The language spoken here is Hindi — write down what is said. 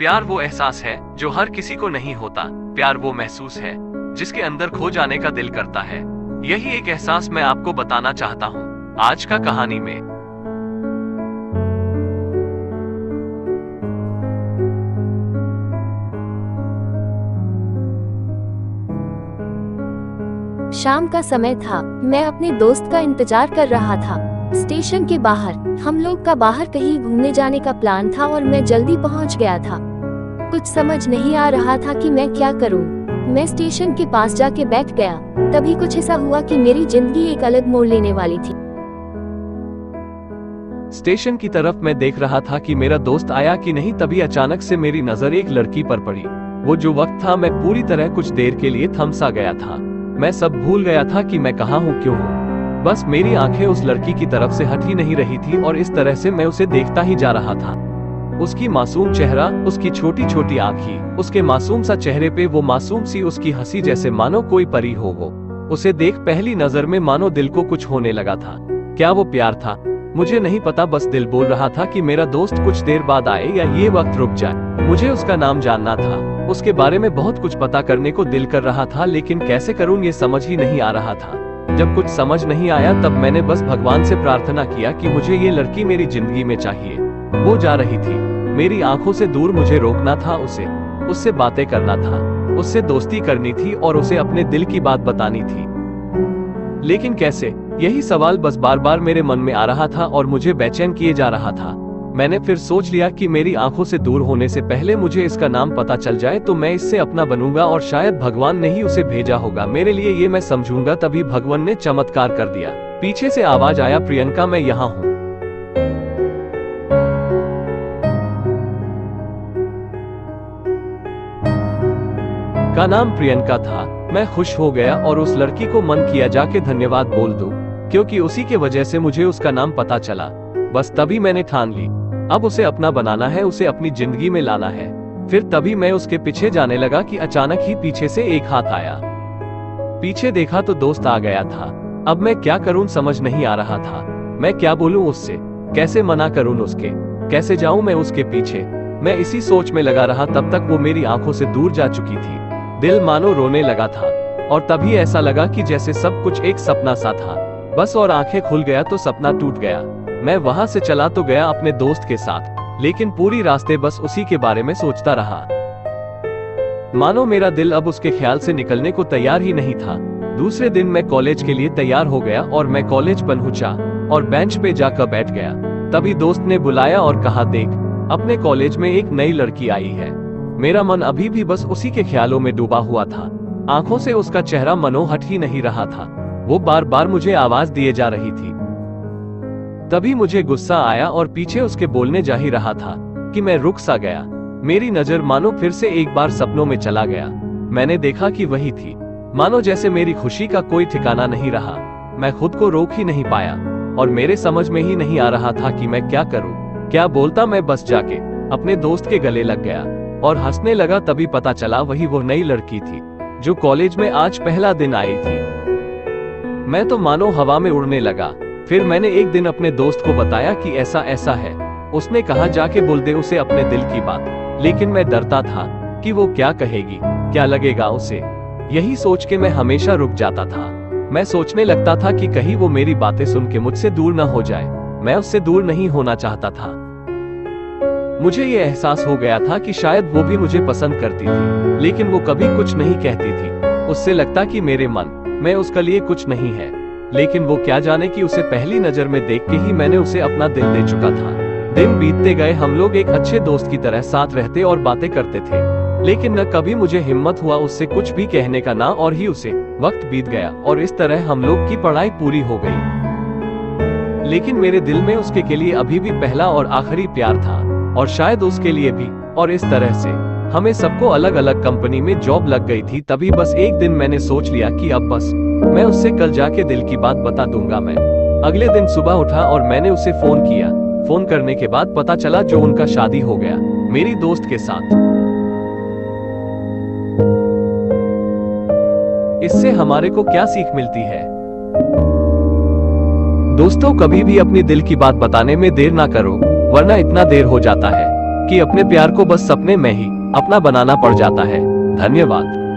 प्यार वो एहसास है जो हर किसी को नहीं होता। प्यार वो महसूस है जिसके अंदर खो जाने का दिल करता है। यही एक एहसास मैं आपको बताना चाहता हूँ आज का कहानी में। शाम का समय था। मैं अपने दोस्त का इंतजार कर रहा था। स्टेशन के बाहर हम लोग का बाहर कहीं घूमने जाने का प्लान था और मैं जल्दी पहुंच गया था। कुछ समझ नहीं आ रहा था कि मैं क्या करूं। मैं स्टेशन के पास जाके बैठ गया। तभी कुछ ऐसा हुआ कि मेरी जिंदगी एक अलग मोड़ लेने वाली थी। स्टेशन की तरफ मैं देख रहा था कि मेरा दोस्त आया कि नहीं, तभी अचानक से मेरी नजर एक लड़की पर पड़ी। वो जो वक्त था मैं पूरी तरह कुछ देर के लिए थम सा गया था। मैं सब भूल गया था कि मैं कहाँ हूँ, क्यों हूँ। बस मेरी आंखें उस लड़की की तरफ से हट ही नहीं रही थी और इस तरह से मैं उसे देखता ही जा रहा था। उसकी मासूम चेहरा, उसकी छोटी छोटी आंखें, उसके मासूम सा चेहरे पे वो मासूम सी उसकी हंसी जैसे मानो कोई परी हो वो। उसे देख पहली नजर में मानो दिल को कुछ होने लगा था। क्या वो प्यार था? मुझे नहीं पता, बस दिल बोल रहा था कि मेरा दोस्त कुछ देर बाद आए या ये वक्त रुक जाए। मुझे उसका नाम जानना था, उसके बारे में बहुत कुछ पता करने को दिल कर रहा था, लेकिन कैसे करूं ये समझ ही नहीं आ रहा था। जब कुछ समझ नहीं आया तब मैंने बस भगवान से प्रार्थना किया कि मुझे ये लड़की मेरी जिंदगी में चाहिए। वो जा रही थी, मेरी आंखों से दूर मुझे रोकना था उससे बातें करना था, उससे दोस्ती करनी थी और उसे अपने दिल की बात बतानी थी। लेकिन कैसे? यही सवाल बस बार बार मेरे मन में आ रहा था और मुझे बेचैन किए जा रहा था। मैंने फिर सोच लिया कि मेरी आंखों से दूर होने से पहले मुझे इसका नाम पता चल जाए तो मैं इससे अपना बनूंगा और शायद भगवान ने ही उसे भेजा होगा मेरे लिए, ये मैं समझूंगा। तभी भगवान ने चमत्कार कर दिया। पीछे से आवाज आया, प्रियंका मैं यहाँ हूँ। का नाम प्रियंका था। मैं खुश हो गया और उस लड़की को मन किया जाके धन्यवाद बोल दूं, क्योंकि उसी के वजह से मुझे उसका नाम पता चला। बस तभी मैंने ठान ली, अब उसे अपना बनाना है, उसे अपनी जिंदगी में लाना है। फिर तभी मैं उसके पीछे जाने लगा कि अचानक ही पीछे से एक हाथ आया। पीछे देखा तो दोस्त आ गया था। अब मैं क्या करूं समझ नहीं आ रहा था। मैं क्या बोलूं उससे, कैसे मना करूं उसके, कैसे जाऊं मैं उसके पीछे। मैं इसी सोच में लगा रहा, तब तक वो मेरी आंखों से दूर जा चुकी थी। दिल मानो रोने लगा था और तभी ऐसा लगा कि जैसे सब कुछ एक सपना सा था बस, और आंखें खुल गया तो सपना टूट गया। मैं वहां से चला तो गया अपने दोस्त के साथ, लेकिन पूरी रास्ते बस उसी के बारे में सोचता रहा। मानो मेरा दिल अब उसके ख्याल से निकलने को तैयार ही नहीं था। दूसरे दिन मैं कॉलेज के लिए तैयार हो गया और मैं कॉलेज पहुंचा और बेंच पे जाकर बैठ गया। तभी दोस्त ने बुलाया और कहा, देख अपने कॉलेज में एक नई लड़की आई है। मेरा मन अभी भी बस उसी के ख्यालों में डूबा हुआ था। आंखों से उसका चेहरा मनो हट ही नहीं रहा था। वो बार बार मुझे आवाज दिए जा रही थी। तभी मुझे गुस्सा आया और पीछे उसके बोलने जा ही रहा था कि मैं रुक सा गया। मेरी नजर मानो फिर से एक बार सपनों में चला गया। मैंने देखा कि वही थी। मानो जैसे मेरी खुशी का कोई ठिकाना नहीं रहा। मैं खुद को रोक ही नहीं पाया और मेरे समझ में ही नहीं आ रहा था कि मैं क्या करूं, क्या बोलता। मैं बस जाके अपने दोस्त के गले लग गया और हंसने लगा। तभी पता चला वही वो नई लड़की थी जो कॉलेज में आज पहला दिन आई थी। मैं तो मानो हवा में उड़ने लगा। फिर मैंने एक दिन अपने दोस्त को बताया कि ऐसा ऐसा है। उसने कहा, जाके बोल दे उसे अपने दिल की बात। लेकिन मैं डरता था कि वो क्या कहेगी, क्या लगेगा उसे। यही सोच के मैं हमेशा रुक जाता था। मैं सोचने लगता था कि कहीं वो मेरी बातें सुन के मुझसे दूर न हो जाए। मैं उससे दूर नहीं होना चाहता था। मुझे ये एहसास हो गया था कि शायद वो भी मुझे पसंद करती थी, लेकिन वो कभी कुछ नहीं कहती थी। उससे लगता कि मेरे मन में उसके लिए कुछ नहीं है, लेकिन वो क्या जाने कि उसे पहली नजर में देख के ही मैंने उसे अपना दिल दे चुका था। दिन बीतते गए, हम लोग एक अच्छे दोस्त की तरह साथ रहते और बातें करते थे, लेकिन न कभी मुझे हिम्मत हुआ उससे कुछ भी कहने का। ना और ही उसे वक्त बीत गया और इस तरह हम लोग की पढ़ाई पूरी हो गई। लेकिन मेरे दिल में उसके के लिए अभी भी पहला और आखिरी प्यार था और शायद उसके लिए भी। और इस तरह से हमें सबको अलग अलग कंपनी में जॉब लग गई थी। तभी बस एक दिन मैंने सोच लिया कि अब बस मैं उससे कल जाके दिल की बात बता दूंगा। मैं अगले दिन सुबह उठा और मैंने उसे फोन किया। फोन करने के बाद पता चला जो उनका शादी हो गया मेरी दोस्त के साथ। इससे हमारे को क्या सीख मिलती है? दोस्तों, कभी भी अपनी दिल की बात बताने में देर ना करो, वरना इतना देर हो जाता है कि अपने प्यार को बस सपने में ही अपना बनाना पड़ जाता है। धन्यवाद।